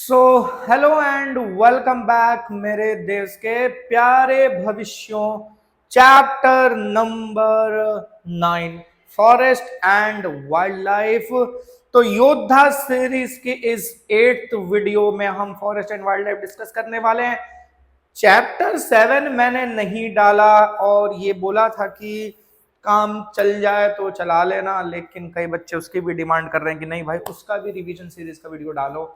So hello and welcome back मेरे देश के प्यारे भविष्यों। Chapter number 9 forest and wildlife. तो योद्धा सीरीज के इस 8th वीडियो में हम forest and wildlife discuss करने वाले हैं। चैप्टर 7 मैंने नहीं डाला और ये बोला था कि काम चल जाए तो चला लेना, लेकिन कई बच्चे उसकी भी डिमांड कर रहे हैं कि नहीं भाई उसका भी रिवीजन सीरीज का वीडियो डालो।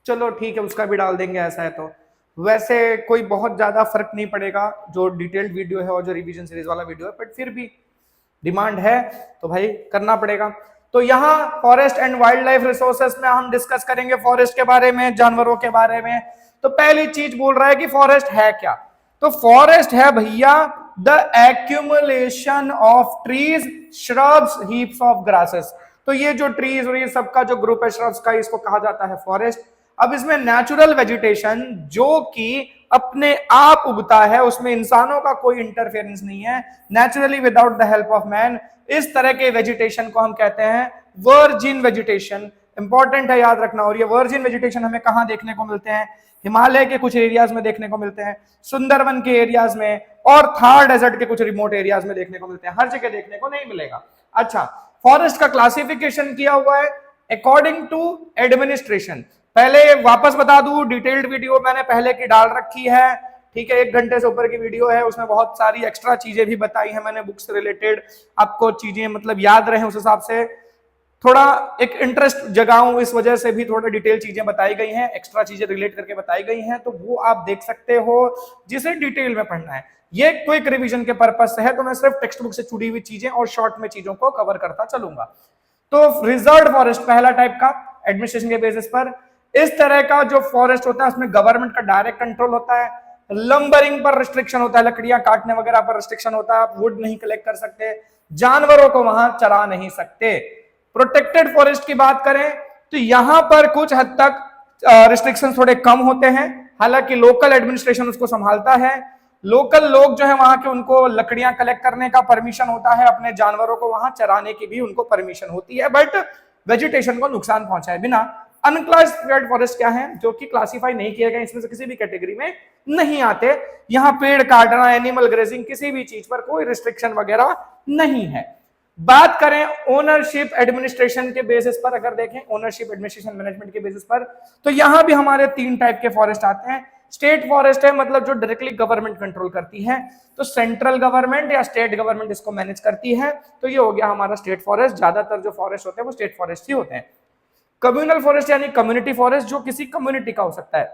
चलो ठीक है, उसका भी डाल देंगे। ऐसा है तो वैसे कोई बहुत ज्यादा फर्क नहीं पड़ेगा जो डिटेल्ड वीडियो है और जो रिवीजन सीरीज वाला वीडियो है, बट फिर भी डिमांड है तो भाई करना पड़ेगा। तो यहाँ forest and wild life resources में हम डिस्कस करेंगे फॉरेस्ट के बारे में, जानवरों के बारे में। तो पहली चीज बोल रहा है कि फॉरेस्ट है क्या। तो फॉरेस्ट है भैया the accumulation of trees, shrubs, heaps of grasses. तो ये जो ट्रीज और ये सबका जो ग्रुप है श्रब्स का, इसको कहा जाता है फॉरेस्ट। अब इसमें नेचुरल वेजिटेशन जो कि अपने आप उगता है, उसमें इंसानों का कोई इंटरफेरेंस नहीं है, naturally without the help of man, इस तरह के वेजिटेशन को हम कहते हैं वर्जिन वेजिटेशन। इंपॉर्टेंट है याद रखना। और ये वर्जिन वेजिटेशन हमें कहां देखने को मिलते हैं? हिमालय के कुछ एरियाज में देखने को मिलते हैं, सुंदरवन के एरियाज में, और थार डेजर्ट के कुछ रिमोट एरियाज में देखने को मिलते हैं। हर जगह देखने को नहीं मिलेगा। अच्छा, फॉरेस्ट का क्लासिफिकेशन किया हुआ है अकॉर्डिंग टू एडमिनिस्ट्रेशन। पहले वापस बता दूं, डिटेल्ड वीडियो मैंने पहले की डाल रखी है, ठीक है, 1 घंटे से ऊपर की वीडियो है, उसमें बहुत सारी एक्स्ट्रा चीजें भी बताई हैं मैंने बुक से रिलेटेड। आपको चीजें मतलब याद रहे उस हिसाब से थोड़ा एक इंटरेस्ट जगाऊं, इस वजह से भी थोड़ा डिटेल चीजें बताई गई हैं, एक्स्ट्रा चीजें रिलेट करके बताई गई हैं, तो वो आप देख सकते हो जिसे डिटेल में पढ़ना है। ये क्विक रिवीजन के पर्पज से है, तो मैं सिर्फ टेक्स्ट बुक से जुड़ी हुई चीजें और शॉर्ट में चीजों को कवर करता चलूंगा। तो रिजर्व फॉरेस्ट पहला टाइप का एडमिनिस्ट्रेशन के बेसिस पर। इस तरह का जो फॉरेस्ट होता है उसमें गवर्नमेंट का डायरेक्ट कंट्रोल होता है। लंबरिंग पर रिस्ट्रिक्शन होता है, लकड़ियां काटने वगैरह पर रिस्ट्रिक्शन होता है, आप वुड नहीं कलेक्ट कर सकते, जानवरों को वहां चरा नहीं सकते। प्रोटेक्टेड फॉरेस्ट की बात करें तो यहां पर कुछ हद तक रिस्ट्रिक्शन थोड़े कम होते हैं, हालांकि लोकल एडमिनिस्ट्रेशन उसको संभालता है। लोकल लोग जो है वहां के, उनको लकड़ियां कलेक्ट करने का परमिशन होता है, अपने जानवरों को वहां चराने की भी उनको परमिशन होती है, बट वेजिटेशन को नुकसान पहुंचाए बिना। अनक्लासिफाइड फॉरेस्ट क्या है? जो कि क्लासिफाई नहीं किए गए, इसमें से किसी भी कैटेगरी में नहीं आते। यहां पेड़ काटना, एनिमल ग्रेजिंग, किसी भी चीज पर कोई रिस्ट्रिक्शन वगैरह नहीं है। बात करें ओनरशिप एडमिनिस्ट्रेशन के बेसिस पर, अगर देखें ओनरशिप एडमिनिस्ट्रेशन मैनेजमेंट के बेसिस पर, तो यहां भी हमारे 3 टाइप के फॉरेस्ट आते हैं। स्टेट फॉरेस्ट है, मतलब जो डायरेक्टली गवर्नमेंट कंट्रोल करती है, तो सेंट्रल गवर्नमेंट या स्टेट गवर्नमेंट इसको मैनेज करती है, तो ये हो गया हमारा स्टेट फॉरेस्ट। ज्यादातर जो फॉरेस्ट होते हैं वो स्टेट फॉरेस्ट ही होते हैं। कम्युनल फॉरेस्ट यानी कम्युनिटी फॉरेस्ट, जो किसी कम्युनिटी का हो सकता है।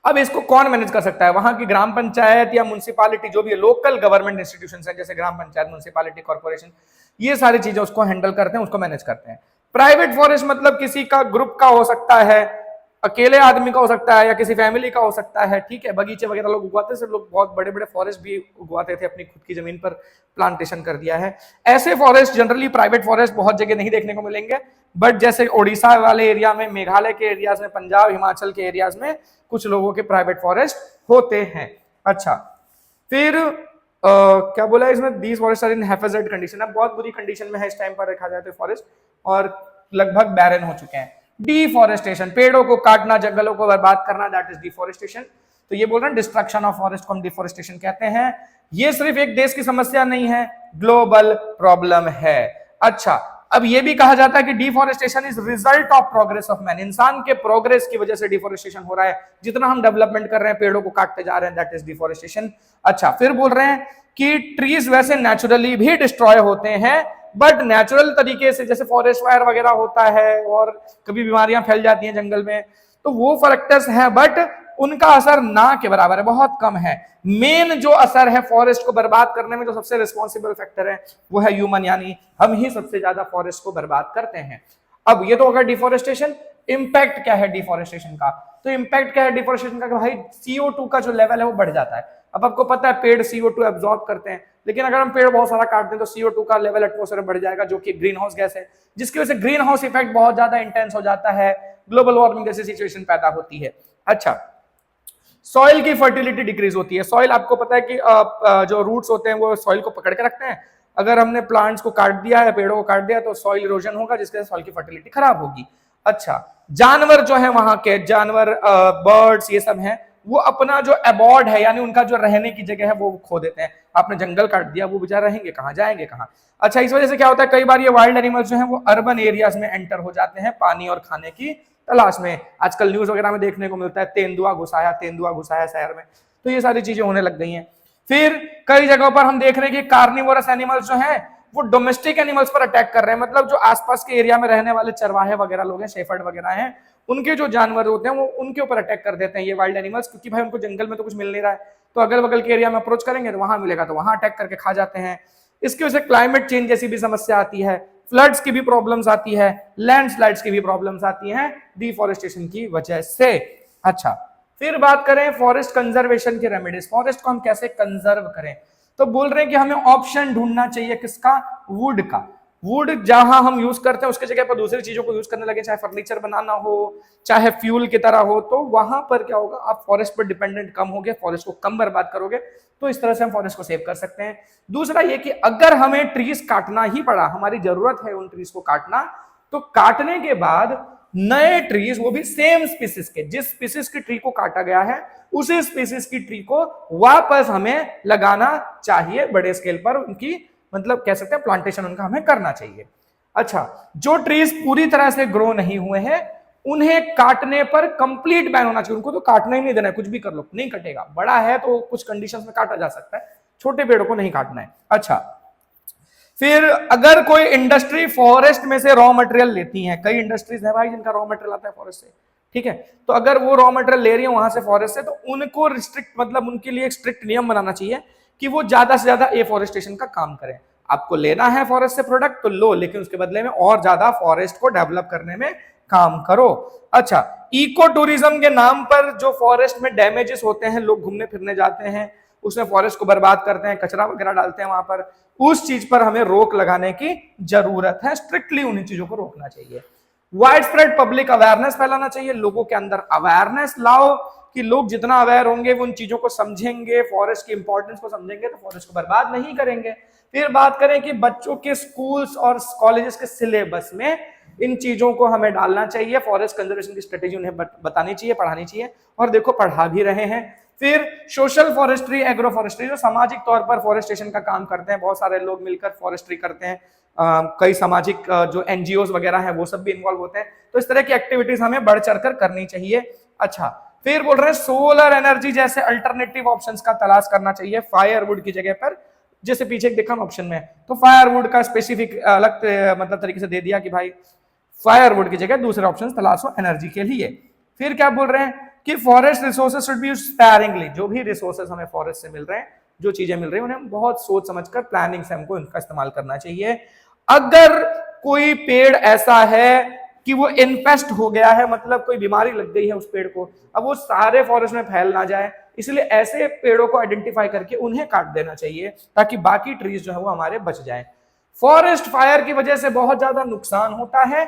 अब इसको कौन मैनेज कर सकता है? वहां की ग्राम पंचायत या म्युनिसिपैलिटी, जो भी है, लोकल गवर्नमेंट इंस्टीट्यूशंस हैं जैसे ग्राम पंचायत, म्युनिसिपैलिटी, कॉर्पोरेशन, ये सारी चीजें उसको हैंडल करते हैं, उसको मैनेज करते हैं। प्राइवेट फॉरेस्ट मतलब किसी का ग्रुप का हो सकता है, अकेले आदमी का हो सकता है, या किसी फैमिली का हो सकता है, ठीक है। बगीचे वगैरह लोग उगवाते थे, लोग बहुत बड़े बड़े फॉरेस्ट भी उगवाते थे, अपनी खुद की जमीन पर प्लांटेशन कर दिया है। ऐसे फॉरेस्ट जनरली प्राइवेट फॉरेस्ट बहुत जगह नहीं देखने को मिलेंगे, बट जैसे ओडिशा वाले एरिया में, मेघालय के एरियाज में, पंजाब हिमाचल के एरियाज में कुछ लोगों के प्राइवेट फॉरेस्ट होते हैं। अच्छा, फिर क्या बोला इसमें? These forest are in haphazard condition. अब बहुत बुरी कंडीशन में है इस टाइम पर देखा जाए तो फॉरेस्ट, और लगभग बैरन हो चुके हैं। डिफॉरेस्टेशन, पेड़ों को काटना, जंगलों को बर्बाद करना, दैट इज डिफॉरेस्टेशन। तो ये बोल रहे हैं डिस्ट्रक्शन ऑफ फॉरेस्ट को हम डिफॉरेस्टेशन कहते हैं। ये सिर्फ एक देश की समस्या नहीं है, ग्लोबल प्रॉब्लम है। अच्छा, अब ये भी कहा जाता है कि deforestation is result of progress of man. इंसान के प्रोग्रेस की वजह से डिफॉरेस्टेशन हो रहा है, जितना हम डेवलपमेंट कर रहे हैं, पेड़ों को काटते जा रहे हैं, दैट इज डिफॉरेस्टेशन। अच्छा, फिर बोल रहे हैं कि ट्रीज वैसे नेचुरली भी डिस्ट्रॉय होते हैं, बट नेचुरल तरीके से, जैसे फॉरेस्ट फायर वगैरह होता है और कभी बीमारियां फैल जाती हैं जंगल में, तो वो फैक्टर्स हैं, बट उनका असर ना के बराबर है, बहुत कम है। मेन जो असर है फॉरेस्ट को बर्बाद करने में, जो सबसे रिस्पॉन्सिबल फैक्टर है, वो है ह्यूमन, यानी हम ही सबसे ज्यादा फॉरेस्ट को बर्बाद करते हैं। अब ये तो अगर डिफॉरेस्टेशन, इंपैक्ट क्या है डिफॉरेस्टेशन का? तो इंपैक्ट क्या है डिफॉरेस्टेशन का? कि भाई CO2 का जो लेवल है वो बढ़ जाता है। अब आपको पता है पेड़ CO2 एब्जॉर्ब करते हैं, लेकिन अगर हम पेड़ बहुत सारा काट दें तो CO2 का लेवल एटमॉस्फेयर में बढ़ जाएगा, जो कि ग्रीन हाउस गैस है, जिसकी वजह से ग्रीन हाउस इफेक्ट बहुत ज्यादा इंटेंस हो जाता है, ग्लोबल वार्मिंग जैसी सिचुएशन पैदा होती है। अच्छा, सॉइल की फर्टिलिटी डिक्रीज होती है। सॉइल, आपको पता है कि जो रूट्स होते हैं वो सॉइल को पकड़ के रखते हैं। अगर हमने प्लांट्स को काट दिया है, पेड़ों को काट दिया, तो सॉइल इरोजन होगा, जिसके सॉइल की फर्टिलिटी खराब होगी। अच्छा, जानवर जो है वहां के जानवर, बर्ड्स, ये सब हैं, वो अपना जो अबॉर्ड है यानी उनका जो रहने की जगह है वो खो देते हैं। आपने जंगल काट दिया, वो बेचारे रहेंगे कहाँ, जाएंगे कहाँ। अच्छा, इस वजह से क्या होता है, कई बार ये वाइल्ड एनिमल्स जो हैं वो अर्बन एरियाज में एंटर हो जाते हैं पानी और खाने की तलाश में। आजकल न्यूज वगैरह में देखने को मिलता है तेंदुआ घुसाया शहर में, तो ये सारी चीजें होने लग गई हैं। फिर कई जगहों पर हम देख रहे हैं कि कार्निवोरस एनिमल्स जो हैं वो डोमेस्टिक एनिमल्स पर अटैक कर रहे हैं, मतलब जो आसपास के एरिया में रहने वाले चरवाहे वगैरह लोग हैं, शेफर्ड वगैरह हैं, उनके जो जानवर होते हैं वो उनके ऊपर अटैक कर देते हैं ये वाइल्ड एनिमल्स, क्योंकि भाई उनको जंगल में तो कुछ मिल नहीं रहा है, तो अगल बगल के एरिया में अप्रोच करेंगे तो वहां मिलेगा, तो वहां अटैक करके खा जाते हैं। इसकी वजह से क्लाइमेट चेंज जैसी भी समस्या आती है, फ्लड्स की भी प्रॉब्लम्स आती है, लैंडस्लाइड्स की भी प्रॉब्लम्स आती हैं डिफॉरेस्टेशन की वजह से। अच्छा, फिर बात करें फॉरेस्ट कंजर्वेशन के रेमेडीज, फॉरेस्ट को हम कैसे कंजर्व करें, तो बोल रहे हैं कि हमें ऑप्शन ढूंढना चाहिए किसका, वुड का। वुड जहां हम यूज करते हैं उसके जगह पर दूसरी चीजों को यूज करने लगे, चाहे फर्नीचर बनाना हो, चाहे फ्यूल की तरह हो, तो वहां पर क्या होगा, आप फॉरेस्ट पर डिपेंडेंट कम होगे, फॉरेस्ट को कम बर्बाद करोगे, तो इस तरह से हम फॉरेस्ट को सेव कर सकते हैं। दूसरा ये कि अगर हमें ट्रीज काटना ही पड़ा, हमारी जरूरत है उन ट्रीज को काटना, तो काटने के बाद नए ट्रीज, वो भी सेम स्पीसीज के, जिस स्पीसीज की ट्री को काटा गया है उसी स्पीसीज की ट्री को वापस हमें लगाना चाहिए बड़े स्केल पर, उनकी मतलब कह सकते हैं प्लांटेशन उनका हमें करना चाहिए। अच्छा, जो ट्रीज पूरी तरह से ग्रो नहीं हुए हैं उन्हें काटने पर कंप्लीट बैन होना चाहिए, उनको तो काटना ही नहीं देना है, कुछ भी कर लो नहीं कटेगा, बड़ा है तो कुछ कंडीशंस में काटा जा सकता है, छोटे पेड़ों को नहीं काटना है। अच्छा, फिर अगर कोई इंडस्ट्री फॉरेस्ट में से रॉ मटेरियल लेती है, कई इंडस्ट्रीज है भाई जिनका रॉ मटेरियल आता है फॉरेस्ट से, ठीक है, तो अगर वो रॉ मटेरियल ले रही है वहां से फॉरेस्ट से, तो उनको रिस्ट्रिक्ट, मतलब उनके लिए एक स्ट्रिक्ट नियम बनाना चाहिए कि वो ज्यादा से ज्यादा एफॉरेस्टेशन का काम करें। आपको लेना है फॉरेस्ट से प्रोडक्ट तो लो, लेकिन उसके बदले में और ज्यादा फॉरेस्ट को डेवलप करने में काम करो। अच्छा, इको टूरिज्म के नाम पर जो फॉरेस्ट में डैमेजेस होते हैं, लोग घूमने फिरने जाते हैं उसमें फॉरेस्ट को बर्बाद करते हैं, कचरा वगैरह डालते हैं वहां पर, उस चीज पर हमें रोक लगाने की जरूरत है, स्ट्रिक्टली उन्हीं चीजों को रोकना चाहिए। वाइड स्प्रेड पब्लिक अवेयरनेस फैलाना चाहिए, लोगों के अंदर अवेयरनेस लाओ कि लोग जितना अवेयर होंगे वो उन चीजों को समझेंगे, फॉरेस्ट की इंपॉर्टेंस को समझेंगे, तो फॉरेस्ट को बर्बाद नहीं करेंगे। फिर बात करें कि बच्चों के स्कूल्स और कॉलेजेस के सिलेबस में इन चीजों को हमें डालना चाहिए, फॉरेस्ट कंजर्वेशन की स्ट्रेटेजी उन्हें बतानी चाहिए, पढ़ानी चाहिए, और देखो पढ़ा भी रहे हैं। फिर सोशल फॉरेस्ट्री, एग्रो फॉरेस्ट्री, जो सामाजिक तौर पर फॉरेस्टेशन का काम करते हैं, बहुत सारे लोग मिलकर फॉरेस्ट्री करते हैं, कई सामाजिक जो एनजीओ वगैरह हैं वो सब भी इन्वॉल्व होते हैं, तो इस तरह की एक्टिविटीज हमें बढ़ चढ़कर करनी चाहिए। अच्छा, फिर बोल रहे हैं सोलर एनर्जी जैसे अल्टरनेटिव ऑप्शंस का तलाश करना चाहिए फायरवुड की जगह पर, जैसे पीछे देखा ऑप्शन में, तो फायरवुड का स्पेसिफिक अलग मतलब तरीके से दे दिया कि भाई फायरवुड की जगह दूसरे ऑप्शन तलाशो एनर्जी के लिए। फिर क्या बोल रहे हैं कि forest resources should be used sparingly, जो भी रिसोर्सेज हमें फॉरेस्ट से मिल रहे हैं, जो चीजें मिल रही हैं, उन्हें बहुत सोच समझकर प्लानिंग से हमको इनका इस्तेमाल करना चाहिए। अगर कोई पेड़ ऐसा है कि वो इन्फेस्ट हो गया है, मतलब कोई बीमारी लग गई है उस पेड़ को, अब वो सारे फॉरेस्ट में फैल ना जाए, इसलिए ऐसे पेड़ों को आइडेंटिफाई करके उन्हें काट देना चाहिए ताकि बाकी ट्रीज जो है वो हमारे बच जाएं। फॉरेस्ट फायर की वजह से बहुत ज्यादा नुकसान होता है,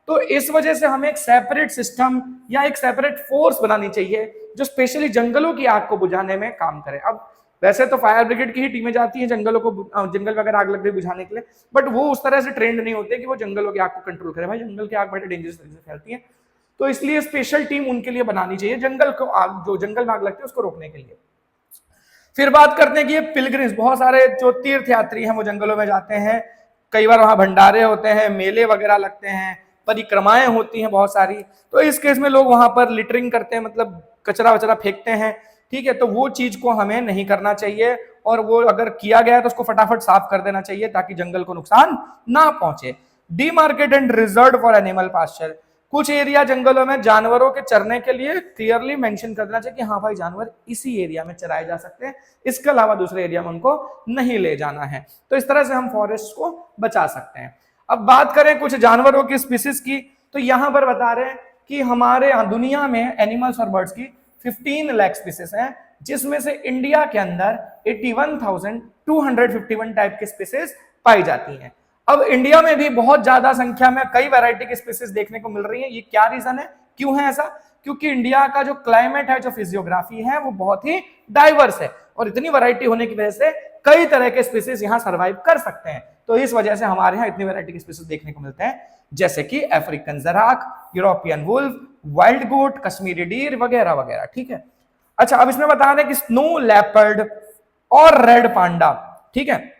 तो इस वजह से हमें एक सेपरेट सिस्टम या एक सेपरेट फोर्स बनानी चाहिए जो स्पेशली जंगलों की आग को बुझाने में काम करे। अब वैसे तो फायर ब्रिगेड की ही टीमें जाती हैं जंगलों को, जंगल वगैरह आग लग गई बुझाने के लिए, बट वो उस तरह से ट्रेंड नहीं होते कि वो जंगलों की आग को कंट्रोल करे। भाई जंगल की आग बड़े डेंजरस तरीके से फैलती है, तो इसलिए स्पेशल टीम उनके लिए बनानी चाहिए, जंगल को आग, जो जंगल में आग लगती है उसको रोकने के लिए। फिर बात करते हैं कि ये पिलग्रिम्स, बहुत सारे जो तीर्थ यात्री हैं वो जंगलों में जाते हैं, कई बार वहां भंडारे होते हैं, मेले वगैरह लगते हैं, परिक्रमाएं होती हैं बहुत सारी, तो इस केस में लोग वहां पर लिटरिंग करते हैं, मतलब कचरा वचरा फेंकते हैं, ठीक है, तो वो चीज को हमें नहीं करना चाहिए, और वो अगर किया गया है तो उसको फटाफट साफ कर देना चाहिए ताकि जंगल को नुकसान ना पहुंचे। Demarcate and reserve for animal pasture, कुछ एरिया जंगलों में जानवरों के चरने के लिए क्लियरली मेंशन कर देना चाहिए कि हाँ भाई जानवर इसी एरिया में चराए जा सकते हैं, इसके अलावा दूसरे एरिया में उनको नहीं ले जाना है, तो इस तरह से हम फॉरेस्ट को बचा सकते हैं। अब बात करें कुछ जानवरों की स्पीसीज की, तो यहां पर बता रहे हैं कि हमारे यहाँ दुनिया में एनिमल्स और बर्ड्स की 15 लाख स्पीसीज हैं, जिसमें से इंडिया के अंदर 81,251 टाइप की स्पीसीज पाई जाती हैं। अब इंडिया में भी बहुत ज्यादा संख्या में कई वैरायटी की स्पीसीज देखने को मिल रही है। ये क्या रीजन है, क्यों है ऐसा? क्योंकि इंडिया का जो क्लाइमेट है, जो फिजियोग्राफी है, वो बहुत ही डाइवर्स है, और इतनी वैरायटी होने की वजह से कई तरह के स्पीसीज यहाँ सर्वाइव कर सकते हैं। तो इस वजह से हमारे यहाँ इतनी वैरायटी के स्पीसीज देखने को मिलते हैं, जैसे कि अफ्रीकन जराक, European wolf, wild goat, Kashmiri deer वगैरह वगैरह। ठीक है, अच्छा अब इसमें बता रहे हैं कि स्नो लेपर्ड और रेड पांडा, ठीक है,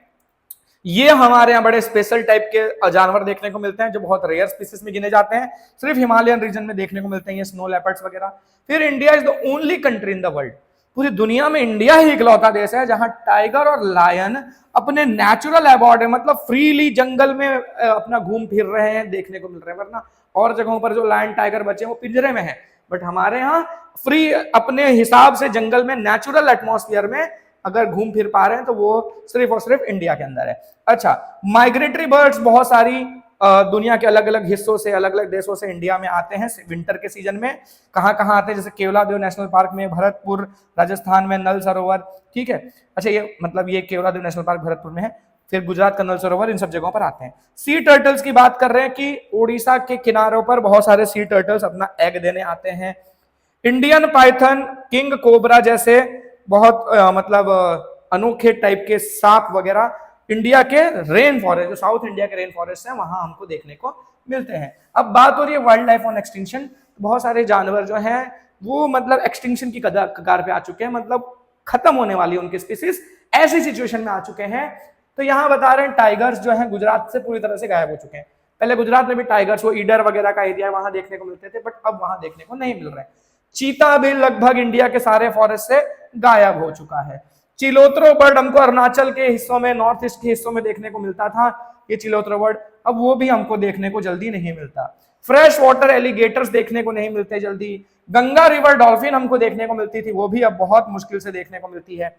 ये हमारे यहाँ बड़े स्पेशल टाइप के जानवर देखने को मिलते हैं जो बहुत रेयर स्पीसीज में गिने जाते हैं, सिर्फ हिमालयन रीजन में देखने को मिलते हैं ये स्नो लेपर्ड्स वगैरह। फिर India is the only country in the world, पूरी दुनिया में इंडिया ही इकलौता देश है जहां टाइगर और लायन अपने नेचुरल हैबिटेट है, मतलब फ्रीली जंगल में अपना घूम फिर रहे हैं, देखने को मिल रहे हैं। वरना और जगहों पर जो लायन टाइगर बचे हैं वो पिंजरे में है, बट हमारे यहाँ फ्री अपने हिसाब से जंगल में नेचुरल एटमॉस्फेयर में अगर घूम फिर पा रहे हैं तो वो सिर्फ और सिर्फ इंडिया के अंदर है। अच्छा, माइग्रेटरी बर्ड्स बहुत सारी दुनिया के अलग अलग हिस्सों से, अलग अलग देशों से इंडिया में आते हैं विंटर के सीजन में। कहाँ कहाँ आते हैं, जैसे केवलादेव नेशनल पार्क में, भरतपुर राजस्थान में, नल सरोवर, ठीक है। अच्छा, ये मतलब ये केवलादेव नेशनल पार्क भरतपुर में है, फिर गुजरात का नल सरोवर, इन सब जगहों पर आते हैं। सी टर्टल्स की बात कर रहे हैं कि ओडिशा के किनारों पर बहुत सारे सी टर्टल्स अपना एग देने आते हैं। इंडियन पाइथन, किंग कोबरा जैसे बहुत मतलब अनोखे टाइप के सांप वगैरह इंडिया के रेन फॉरेस्ट, जो साउथ इंडिया के रेन फॉरेस्ट है, वहां हमको देखने को मिलते हैं। अब बात हो रही है वाइल्ड लाइफ ऑन एक्सटिंक्शन, बहुत सारे जानवर जो हैं वो मतलब एक्सटिंक्शन की कगार पे आ चुके हैं, मतलब खत्म होने वाली उनकी स्पीसीज ऐसी सिचुएशन में आ चुके हैं। तो यहाँ बता रहे हैं टाइगर्स जो है गुजरात से पूरी तरह से गायब हो चुके हैं। पहले गुजरात में भी टाइगर्स, वो ईडर वगैरह का एरिया वहां देखने को मिलते थे, बट अब वहां देखने को नहीं मिल रहे हैं। चीता भी लगभग इंडिया के सारे फॉरेस्ट से गायब हो चुका है। चिलोत्रो बर्ड हमको अरुणाचल के हिस्सों में, नॉर्थ ईस्ट के हिस्सों में देखने को मिलता था, ये चिलोत्रो बर्ड, अब वो भी हमको देखने को जल्दी नहीं मिलता। फ्रेश वाटर एलिगेटर्स देखने को नहीं मिलते जल्दी। गंगा रिवर डॉल्फिन हमको देखने को मिलती थी, वो भी अब बहुत मुश्किल से देखने को मिलती है।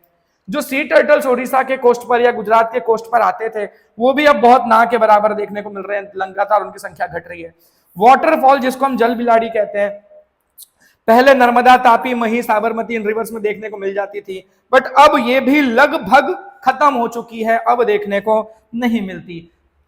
जो सी टर्टल्स ओडिशा के कोस्ट पर या गुजरात के कोस्ट पर आते थे, वो भी अब बहुत ना के बराबर देखने को मिल रहे हैं, लगातार उनकी संख्या घट रही है। वाटरफॉल, जिसको हम जल बिलाड़ी कहते हैं, पहले नर्मदा, तापी, मही, साबरमती इन रिवर्स में देखने को मिल जाती थी, बट अब ये भी लगभग खत्म हो चुकी है, अब देखने को नहीं मिलती।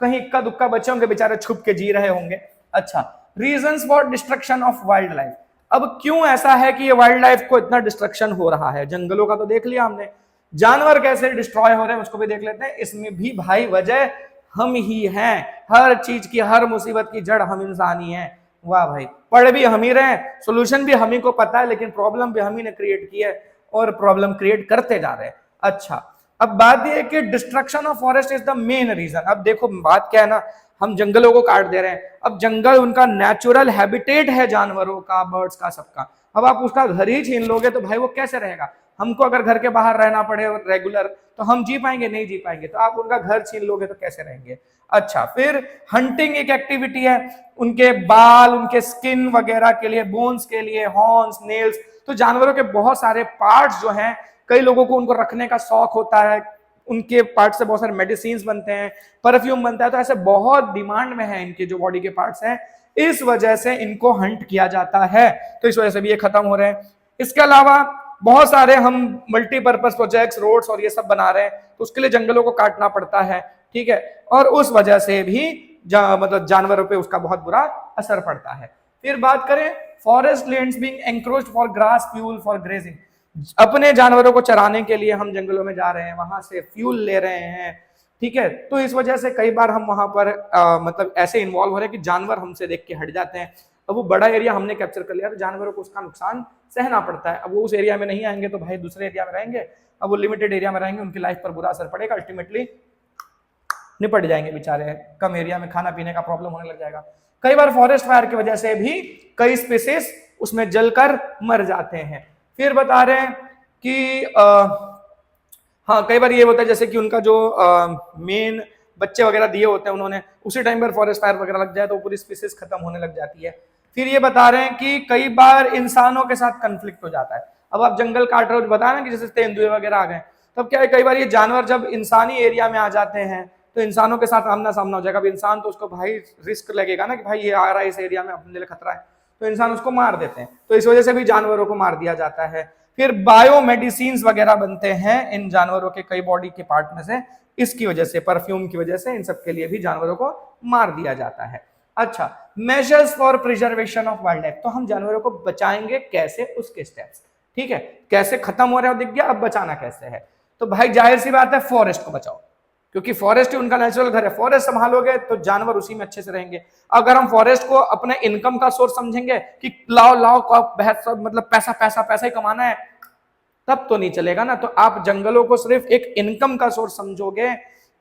कहीं इक्का दुक्का बच्चे होंगे बेचारे छुप के जी रहे होंगे। अच्छा, reasons for destruction of wild life, अब क्यों ऐसा है कि ये वाइल्ड लाइफ को इतना डिस्ट्रक्शन हो रहा है? जंगलों का तो देख लिया हमने, जानवर कैसे डिस्ट्रॉय हो रहे हैं उसको भी देख लेते हैं। इसमें भी भाई वजह हम ही हैं, हर चीज की, हर मुसीबत की जड़ हम इंसान ही हैं। वाह भाई, पढ़ भी हम ही रहे, सोल्यूशन भी हम ही को पता है, लेकिन प्रॉब्लम भी हम ही ने क्रिएट की है और प्रॉब्लम क्रिएट करते जा रहे हैं। अच्छा, अब बात यह है कि destruction of forest is the main reason. अब देखो बात क्या है ना, हम जंगलों को काट दे रहे हैं, अब जंगल उनका नेचुरल हैबिटेट है जानवरों का, बर्ड्स का, सबका। अब आप उसका घर ही छीन लोगे तो भाई वो कैसे रहेगा? हमको अगर घर के बाहर रहना पड़े रेगुलर तो हम जी पाएंगे? नहीं जी पाएंगे। तो आप उनका घर छीन लोगे तो कैसे रहेंगे? अच्छा, फिर हंटिंग एक एक्टिविटी है, उनके बाल, उनके स्किन वगैरह के लिए, बोन्स के लिए, हॉर्न्स, नेल्स, तो जानवरों के बहुत सारे पार्ट्स जो हैं, कई लोगों को उनको रखने का शौक होता है, उनके पार्ट से बहुत सारे मेडिसिन बनते हैं, परफ्यूम बनता है, तो ऐसे बहुत डिमांड में है इनके जो बॉडी के पार्ट्स हैं, इस वजह से इनको हंट किया जाता है, तो इस वजह से भी ये खत्म हो रहे हैं। इसके अलावा बहुत सारे हम मल्टीपर्पज प्रोजेक्ट्स, रोड्स और ये सब बना रहे हैं, तो उसके लिए जंगलों को काटना पड़ता है, ठीक है, और उस वजह से भी मतलब जानवरों पे उसका बहुत बुरा असर पड़ता है। फिर बात करें forest lands being encroached for grass fuel for grazing, अपने जानवरों को चराने के लिए हम जंगलों में जा रहे हैं, वहां से फ्यूल ले रहे हैं, ठीक है, तो इस वजह से कई बार हम वहां पर मतलब ऐसे इन्वॉल्व हो रहे हैं कि जानवर हमसे देख के हट जाते हैं। अब वो बड़ा एरिया हमने कैप्चर कर लिया तो जानवरों को उसका नुकसान सहना पड़ता है। अब वो उस एरिया में नहीं आएंगे तो भाई दूसरे एरिया में रहेंगे, अब वो लिमिटेड एरिया में रहेंगे, उनकी लाइफ पर बुरा असर पड़ेगा, अल्टीमेटली निपट जाएंगे बेचारे, कम एरिया में खाना पीने का प्रॉब्लम होने लग जाएगा। कई बार फॉरेस्ट फायर की वजह से भी कई स्पीसीज उसमें जलकर मर जाते हैं। फिर बता रहे हैं कि हाँ, कई बार ये होता है जैसे कि उनका जो मेन बच्चे वगैरह दिए होते हैं उन्होंने, उसी टाइम पर फॉरेस्ट फायर वगैरह लग जाए तो पूरी स्पीसीज खत्म होने लग जाती है। फिर ये बता रहे हैं कि कई बार इंसानों के साथ कन्फ्लिक्ट हो जाता है। अब आप जंगल काट रहे हो, बता रहे हैं कि जैसे तेंदुए वगैरह आ गए, तब क्या है कई बार ये जानवर जब इंसानी एरिया में आ जाते हैं तो इंसानों के साथ आमना सामना हो जाएगा। अब इंसान तो उसको भाई रिस्क लगेगा ना कि भाई ये आ रहा है इस एरिया में, अपने लिए खतरा है, तो इंसान उसको मार देते हैं, तो इस वजह से भी जानवरों को मार दिया जाता है। फिर बायो मेडिसिन वगैरह बनते हैं इन जानवरों के कई बॉडी के पार्ट में से, इसकी वजह से, परफ्यूम की वजह से, इन सब के लिए भी जानवरों को मार दिया जाता है। अच्छा, measures for preservation of wild life, तो हम जानवरों को बचाएंगे कैसे, उसके स्टेप्स, ठीक है, कैसे खत्म हो रहे हो दिख गया, अब बचाना कैसे है? तो भाई जाहिर सी बात है फॉरेस्ट को बचाओ, क्योंकि फॉरेस्ट ही उनका नेचुरल घर है। फॉरेस्ट संभालोगे तो जानवर उसी में अच्छे से रहेंगे। अगर हम फॉरेस्ट को अपने इनकम का सोर्स समझेंगे कि लाओ लाओ मतलब पैसा पैसा पैसा ही कमाना है, तब तो नहीं चलेगा ना। तो आप जंगलों को सिर्फ एक इनकम का सोर्स समझोगे,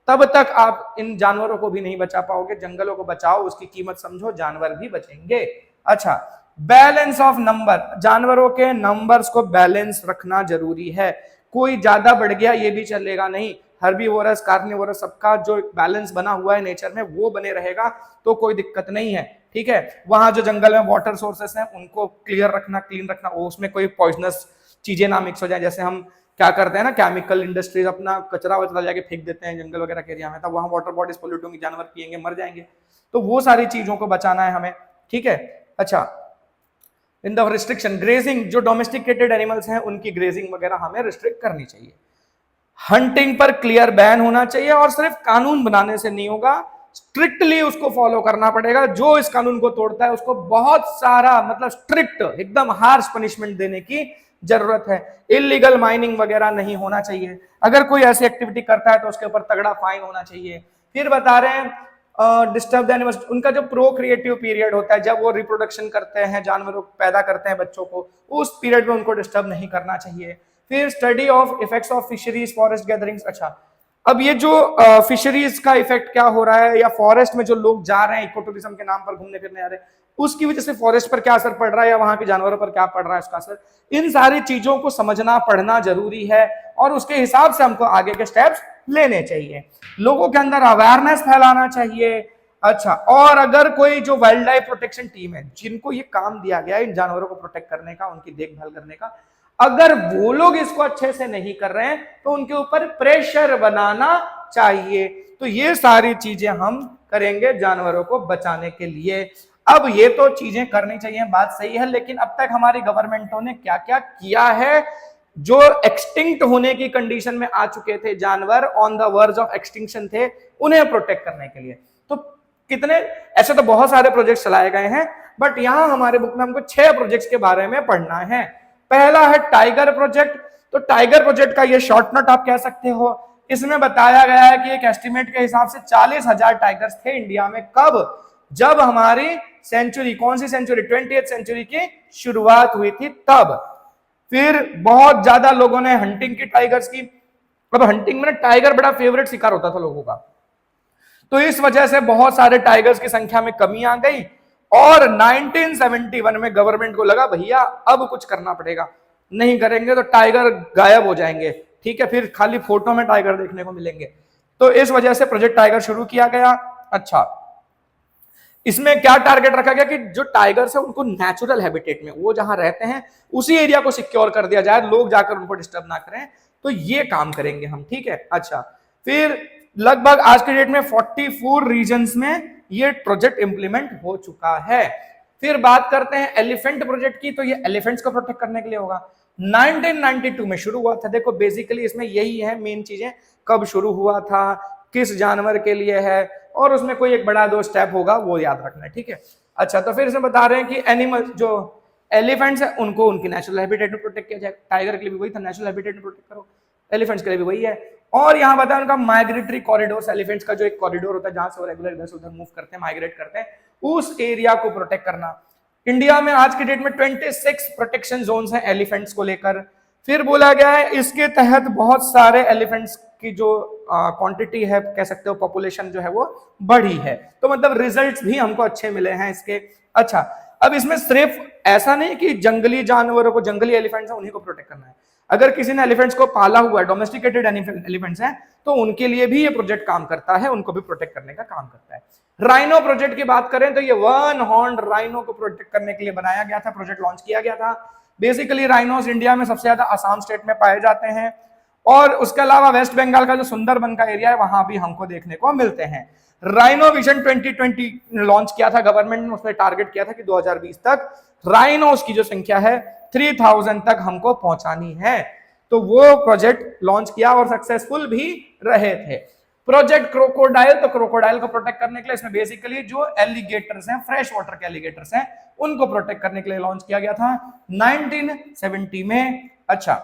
तब तक आप इन जानवरों को भी नहीं बचा पाओगे। जंगलों को बचाओ, उसकी कीमत समझो, जानवर भी बचेंगे। अच्छा, बैलेंस ऑफ नंबर, जानवरों के नंबर्स को बैलेंस रखना जरूरी है। कोई ज्यादा बढ़ गया ये भी चलेगा नहीं। हर्बीवोरस, कार्निवोरस, सबका जो बैलेंस बना हुआ है नेचर में वो बने रहेगा तो कोई दिक्कत नहीं है, ठीक है। वहां जो जंगल में वाटर सोर्सेस हैं उनको क्लियर रखना, क्लीन रखना, वो उसमें कोई पॉइजनस चीजें ना मिक्स हो जाए। जैसे हम क्या करते हैं ना, केमिकल इंडस्ट्रीज अपना कचरा वचरा जाके फेंक देते हैं जंगल वगैरह के एरिया में, तब वहां वाटर बॉडीज पोल्यूट होंगी, जानवर पिएंगे मर जाएंगे। तो वो सारी चीजों को बचाना है हमें, ठीक है। अच्छा, इन द रिस्ट्रिक्शन ग्रेजिंग, जो डोमेस्टिकेटेड एनिमल्स हैं उनकी ग्रेजिंग वगैरह हमें रिस्ट्रिक्ट करनी चाहिए। हंटिंग पर क्लियर बैन होना चाहिए, और सिर्फ कानून बनाने से नहीं होगा, स्ट्रिक्टली उसको फॉलो करना पड़ेगा। जो इस कानून को तोड़ता है उसको बहुत सारा मतलब स्ट्रिक्ट एकदम हार्श पनिशमेंट देने की जरूरत है। इलीगल माइनिंग वगैरह नहीं होना चाहिए। अगर कोई ऐसी एक्टिविटी करता है तो उसके ऊपर तगड़ा फाइन होना चाहिए। फिर बता रहे हैं डिस्टर्ब द एनिमल्स, उनका जो प्रोक्रिएटिव पीरियड होता है, जब वो रिप्रोडक्शन करते हैं, जानवरों को पैदा करते हैं बच्चों को, उस पीरियड में उनको डिस्टर्ब नहीं करना चाहिए। फिर study of effects of fisheries, forest gatherings. अच्छा, अब ये जो फिशरीज का इफेक्ट क्या हो रहा है, या फॉरेस्ट में जो लोग जा रहे हैं इको टूरिज्म के नाम पर घूमने फिरने आ रहे हैं, उसकी वजह से फॉरेस्ट पर क्या असर पड़ रहा है, या वहां के जानवरों पर क्या पड़ रहा है उसका असर, इन सारी चीजों को समझना पढ़ना जरूरी है, और उसके हिसाब से हमको आगे के स्टेप्स लेने चाहिए। लोगों के अंदर अवेयरनेस फैलाना चाहिए। अच्छा, और अगर कोई जो वाइल्ड लाइफ प्रोटेक्शन टीम है, जिनको ये काम दिया गया है इन जानवरों को प्रोटेक्ट करने का, उनकी देखभाल करने का, अगर वो लोग इसको अच्छे से नहीं कर रहे हैं तो उनके ऊपर प्रेशर बनाना चाहिए। तो ये सारी चीजें हम करेंगे जानवरों को बचाने के लिए। अब ये तो चीजें करनी चाहिए, बात सही है, लेकिन अब तक हमारी गवर्नमेंटों ने क्या क्या किया है? जो एक्सटिंक्ट होने की कंडीशन में आ चुके थे जानवर, on the verge of extinction थे, उन्हें प्रोटेक्ट करने के लिए तो कितने ऐसे तो बहुत सारे प्रोजेक्ट चलाए गए हैं, बट यहां हमारे बुक में हमको 6 प्रोजेक्ट्स के बारे में पढ़ना है। पहला है टाइगर प्रोजेक्ट। तो टाइगर प्रोजेक्ट का ये शॉर्ट नोट आप कह सकते हो। इसमें बताया गया है कि एक एस्टिमेट के हिसाब से 40,000 टाइगर्स थे इंडिया में। कब? जब हमारी सेंचुरी, कौन सी सेंचुरी, 20th सेंचुरी की शुरुआत हुई थी तब। फिर बहुत ज्यादा लोगों ने हंटिंग की टाइगर्स की। अब हंटिंग में टाइगर बड़ा फेवरेट शिकार होता था लोगों का, तो इस वजह से बहुत सारे टाइगर्स की संख्या में कमी आ गई, और 1971 में गवर्नमेंट को लगा भैया अब कुछ करना पड़ेगा, नहीं करेंगे तो टाइगर गायब हो जाएंगे, ठीक है, फिर खाली फोटो में टाइगर देखने को मिलेंगे। तो इस वजह से प्रोजेक्ट टाइगर शुरू किया गया। अच्छा, इसमें क्या टारगेट रखा गया कि जो टाइगर्स है उनको नेचुरल हैबिटेट में, वो जहां रहते हैं उसी एरिया को सिक्योर कर दिया जाए, लोग जाकर उनको डिस्टर्ब ना करें। तो ये काम करेंगे हम, ठीक है। अच्छा, फिर लगभग आज के डेट में 44 रीजन्स में ये प्रोजेक्ट इंप्लीमेंट हो चुका है। फिर बात करते हैं एलिफेंट प्रोजेक्ट की। तो ये एलिफेंट्स को प्रोटेक्ट करने के लिए होगा। 1992 में शुरू हुआ था। देखो बेसिकली इसमें यही है मेन चीजें, कब शुरू हुआ था, किस जानवर के लिए है, और उसमें कोई एक बड़ा 2 स्टेप होगा वो याद रखना है, ठीक है। अच्छा, तो फिर इसमें बता रहे हैं कि एनिमल जो एलिफेंट्स है उनको उनकी नेचुरल हैबिटेट में प्रोटेक्ट किया जाए। टाइगर के लिए भी वही था, नेचुरल हैबिटेट में प्रोटेक्ट करो, एलिफेंट्स के लिए भी वही है। और यहाँ बताया उनका माइग्रेटरी कॉरिडोर, एलिफेंट्स का जो एक कॉरिडोर होता है जहां से वो रेगुलर इधर से उधर मूव करते हैं, माइग्रेट करते हैं, उस एरिया को प्रोटेक्ट करना। इंडिया में आज के डेट में 26 प्रोटेक्शन जोन्स हैं एलिफेंट्स को लेकर। फिर बोला गया है इसके तहत बहुत सारे एलिफेंट्स की जो क्वांटिटी है, कह सकते हो पॉपुलेशन जो है वो बढ़ी है। तो मतलब रिजल्ट्स भी हमको अच्छे मिले हैं इसके। अच्छा, अब इसमें सिर्फ ऐसा नहीं कि जंगली जानवरों को, जंगली एलिफेंट्स हैं उन्हीं को प्रोटेक्ट करना है। अगर किसी ने एलिफेंट्स को पाला हुआ है, डोमेस्टिकेटेड एलिफेंट्स हैं, तो उनके लिए भी ये प्रोजेक्ट काम करता है, उनको भी प्रोटेक्ट करने का काम करता है। राइनो प्रोजेक्ट की बात करें तो ये 1 हॉर्न्ड राइनो को प्रोटेक्ट करने के लिए बनाया गया था, प्रोजेक्ट लॉन्च किया गया था। बेसिकली राइनोस इंडिया में सबसे ज्यादा असम स्टेट में पाए जाते हैं, और उसके अलावा वेस्ट बंगाल का जो सुंदरबन का एरिया है वहां भी हमको देखने को मिलते हैं। राइनो विजन 2020 लॉन्च किया था गवर्नमेंट ने, उसमें टारगेट किया था कि 2020 तक राइनोस की जो संख्या है 3000 तक हमको पहुंचानी है। तो वो प्रोजेक्ट लॉन्च किया और सक्सेसफुल भी रहे थे। प्रोजेक्ट क्रोकोडाइल, तो क्रोकोडाइल को प्रोटेक्ट करने के लिए इसमें बेसिकली जो एलिगेटर्स हैं, फ्रेश वाटर के एलिगेटर्स हैं, उनको प्रोटेक्ट करने के लिए लॉन्च किया गया था 1970 में। अच्छा,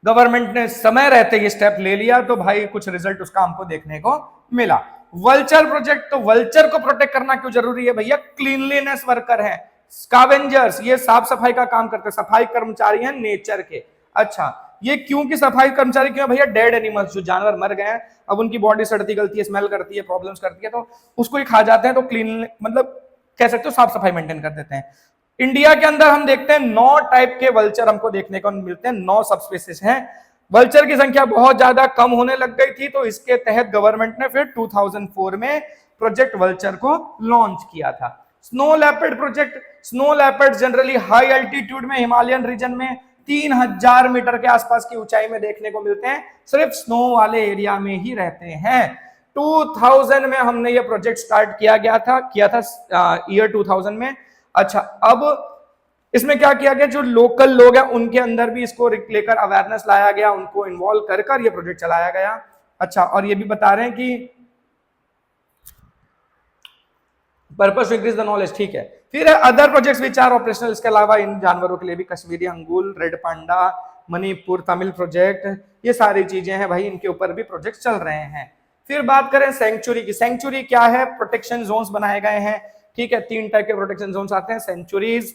गवर्नमेंट ने समय रहते ये स्टेप ले लिया तो भाई कुछ रिजल्ट उसका हमको देखने को मिला। वल्चर प्रोजेक्ट, तो वल्चर को प्रोटेक्ट करना क्यों जरूरी है भैया? क्लीनलीनेस वर्कर है, स्कैवेंजर्स, ये साफ सफाई का काम करते हैं, सफाई कर्मचारी हैं नेचर के। अच्छा, ये क्यों की सफाई कर्मचारी क्यों भैया? डेड एनिमल्स, जो जानवर मर गए हैं, अब उनकी बॉडी सड़ती गलती है, स्मेल करती है, प्रॉब्लम्स करती है, तो उसको ही खा जाते हैं, तो क्लीन मतलब कह सकते हो साफ सफाई मेंटेन कर देते हैं। इंडिया के अंदर हम देखते हैं 9 टाइप के वल्चर हमको देखने को मिलते हैं, 9 सबस्पीसीज हैं। वल्चर की संख्या बहुत ज्यादा कम होने लग गई थी, तो इसके तहत गवर्नमेंट ने फिर 2004 में प्रोजेक्ट वल्चर को लॉन्च किया था। Snow leopard project, snow leopard generally high altitude में, हिमालयन रीजन में 3000 मीटर के आसपास की ऊंचाई में देखने को मिलते हैं, सिर्फ स्नो वाले एरिया में ही रहते हैं। 2000 में हमने ये प्रोजेक्ट स्टार्ट किया था ईयर 2000 में। अच्छा, अब इसमें क्या किया गया, जो लोकल लोग हैं उनके अंदर भी इसको लेकर अवेयरनेस लाया गया, उनको इन्वॉल्व कर ये प्रोजेक्ट चलाया गया। अच्छा, और ये भी बता रहे हैं कि purpose to increase the knowledge, ठीक है। फिर other projects which are operational, इसके अलावा इन जानवरों के लिए भी कश्मीरी अंगूल, रेड पांडा, मणिपुर तमिल प्रोजेक्ट, ये सारी चीजें हैं भाई, इनके ऊपर भी प्रोजेक्ट चल रहे हैं। फिर बात करें सेंचुरी की, सेंचुरी क्या है? प्रोटेक्शन जोन्स बनाए गए हैं, ठीक है। 3 टाइप के प्रोटेक्शन जोन्स आते हैं, sanctuaries,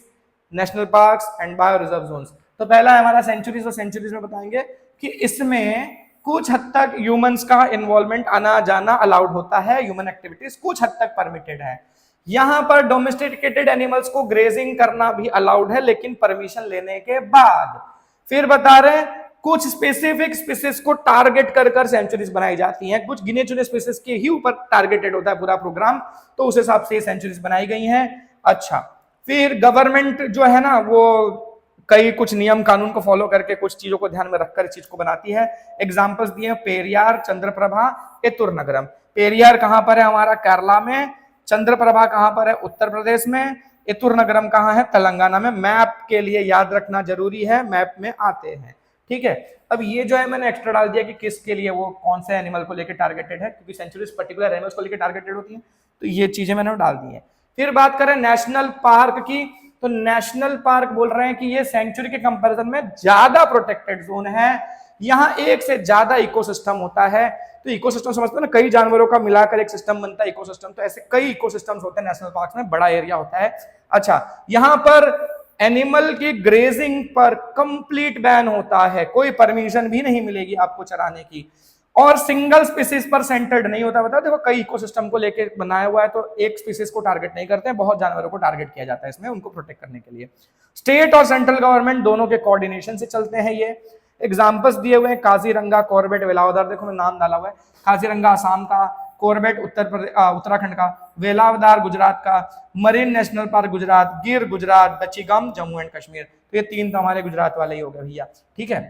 national parks and bio reserve zones. तो पहला है हमारा सेंचुरीज, और सेंचुरीज में बताएंगे कि इसमें कुछ हद तक ह्यूमंस का इन्वॉल्वमेंट, आना जाना अलाउड होता है, ह्यूमन एक्टिविटीज कुछ हद तक परमिटेड है। यहां पर डोमेस्टिकेटेड एनिमल्स को ग्रेजिंग करना भी अलाउड है, लेकिन परमिशन लेने के बाद। फिर बता रहे हैं कुछ स्पेसिफिक स्पीसीज को टारगेट कर सेंचुरीज बनाई जाती हैं, कुछ गिने चुने स्पीसीज के ही ऊपर टारगेटेड होता है पूरा प्रोग्राम, तो उस हिसाब से सेंचुरीज बनाई गई हैं। अच्छा, फिर गवर्नमेंट जो है ना, वो कई कुछ नियम कानून को फॉलो करके कुछ चीजों को ध्यान में रखकर इस चीज को बनाती है। एग्जांपल्स दिए पेरियार, चंद्रप्रभा, एतुरनगरम। पेरियार कहां पर है? हमारा केरला में। चंद्रप्रभा कहां पर है? उत्तर प्रदेश में। एतुरनगरम कहां है? तेलंगाना में। मैप के लिए याद रखना जरूरी है, मैप में आते हैं, ठीक है। अब ये जो है मैंने एक्स्ट्रा डाल दिया कि किसके लिए, वो कौन से एनिमल को लेकर टारगेटेड है, क्योंकि सेंचुरीज पर्टिकुलर एनिमल्स को लेकर टारगेटेड होती हैं, तो ये चीजें मैंने डाल दी है। फिर बात करें नेशनल पार्क की, तो नेशनल पार्क बोल रहे हैं कि ये सेंचुरी के कंपैरिजन में ज्यादा प्रोटेक्टेड जोन है, यहाँ एक से ज्यादा इकोसिस्टम होता है। तो इकोसिस्टम समझते हैं ना, कई जानवरों का मिलाकर एक सिस्टम बनता है इकोसिस्टम, तो ऐसे कई इकोसिस्टम्स होते हैं नेशनल पार्क में, बड़ा एरिया होता है। अच्छा, यहाँ पर एनिमल की ग्रेजिंग पर कंप्लीट बैन होता है, कोई परमिशन भी नहीं मिलेगी आपको चराने की, और सिंगल स्पीसीज पर सेंटर्ड नहीं होता। बता देखो, कई इकोसिस्टम को लेकर बनाया हुआ है, तो एक स्पीसीज को टारगेट नहीं करते हैं, बहुत जानवरों को टारगेट किया जाता है इसमें, उनको प्रोटेक्ट करने के लिए। स्टेट और सेंट्रल गवर्नमेंट दोनों के कोऑर्डिनेशन से चलते हैं ये। एग्जांपल्स दिए हुए हैं, काजीरंगा, कॉर्बेट, वेलावदार, देखो मैं नाम डाला हुआ है, काजीरंगा असम का, कॉर्बेट उत्तराखंड का, वेलावदार गुजरात का, मरीन नेशनल पार्क गुजरात, गिर गुजरात, बचीगम जम्मू एंड कश्मीर। तो ये 3 तो हमारे गुजरात वाले ही हो गए भैया, ठीक है।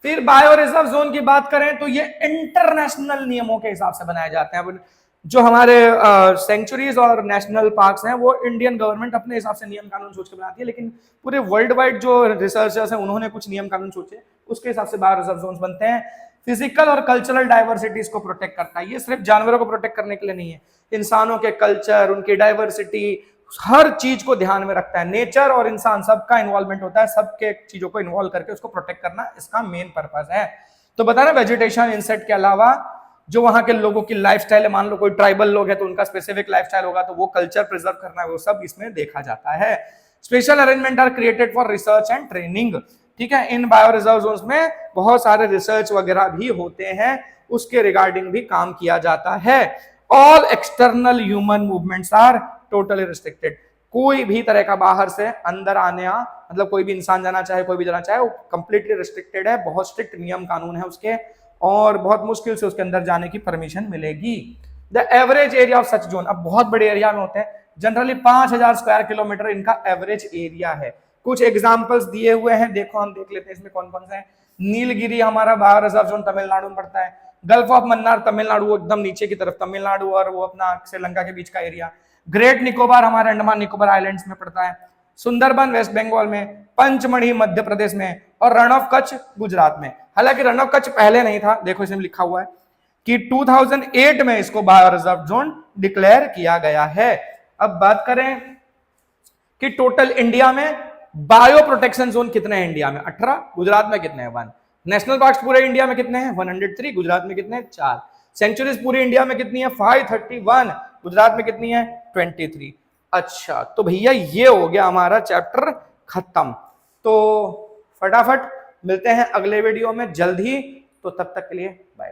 फिर बायो रिजर्व जोन की बात करें तो ये इंटरनेशनल नियमों के हिसाब से बनाए जाते हैं। जो हमारे सेंचुरीज और नेशनल पार्क्स हैं, वो इंडियन गवर्नमेंट अपने हिसाब से नियम कानून सोच के बनाती है, लेकिन पूरे वर्ल्ड वाइड जो रिसर्चर्स हैं उन्होंने कुछ नियम कानून सोचे, उसके हिसाब से बायो रिजर्व जोन बनते हैं। फिजिकल और कल्चरल डाइवर्सिटीज को प्रोटेक्ट करता है, ये सिर्फ जानवरों को प्रोटेक्ट करने के लिए नहीं है, इंसानों के कल्चर, उनकी डाइवर्सिटी, हर चीज को ध्यान में रखता है। नेचर और इंसान सबका इन्वॉल्वमेंट होता है, सबके चीजों को इन्वॉल्व करके उसको प्रोटेक्ट करना इसका मेन पर्पस है। तो बता रहे वेजिटेशन, इंसेक्ट के अलावा जो वहां के लोगों की लाइफस्टाइल है, मान लो कोई ट्राइबल लोग है तो उनका स्पेसिफिक लाइफस्टाइल होगा, तो वो कल्चर प्रिजर्व करना है, वो सब इसमें देखा जाता है। Special arrangement are created for research and training, ठीक है। इन बायो रिजर्व जोन्स में बहुत सारे रिसर्च वगैरह भी होते हैं, उसके रिगार्डिंग भी काम किया जाता है। All external human movements are totally restricted, कोई भी तरह का बाहर से अंदर आने, मतलब कोई भी इंसान जाना चाहे, कोई भी जाना चाहे, वो कंप्लीटली रिस्ट्रिक्टेड है, बहुत स्ट्रिक्ट नियम कानून है उसके, और बहुत मुश्किल से उसके अंदर जाने की परमिशन मिलेगी। The average area of such zone, अब बहुत बड़े एरिया में होते हैं, जनरली 5000 स्क्वायर किलोमीटर इनका एवरेज एरिया है। कुछ एग्जांपल्स दिए हुए हैं, देखो हम देख लेते हैं इसमें कौन कौन से हैं। नीलगिरी हमारा बायो रिजर्व जोन तमिलनाडु में पड़ता है। गल्फ ऑफ मन्नार तमिलनाडु, एकदम नीचे की तरफ तमिलनाडु और वो अपना श्रीलंका के बीच का एरिया। ग्रेट निकोबार हमारे अंडमान निकोबार आइलैंड्स में पड़ता है। सुंदरबन वेस्ट बंगाल में, पंचमढ़ी मध्य प्रदेश में, और रण ऑफ कच्छ गुजरात में। हालांकि रण ऑफ कच्छ पहले नहीं था, देखो इसमें लिखा हुआ है कि 2008 में इसको बायो रिजर्व जोन डिक्लेयर किया गया है। अब बात करें कि टोटल इंडिया में बायो प्रोटेक्शन जोन कितने हैं इंडिया में? 18। गुजरात में कितने हैं? 1। नेशनल पार्क्स पूरे इंडिया में कितने हैं? 103। गुजरात में कितने हैं? 4। सेंचुरीज पूरी इंडिया में कितनी है? 531। गुजरात में कितनी है? 23। अच्छा, तो भैया ये हो गया हमारा चैप्टर खत्म। तो फटाफट मिलते हैं अगले वीडियो में जल्द ही, तो तब तक के लिए बाय।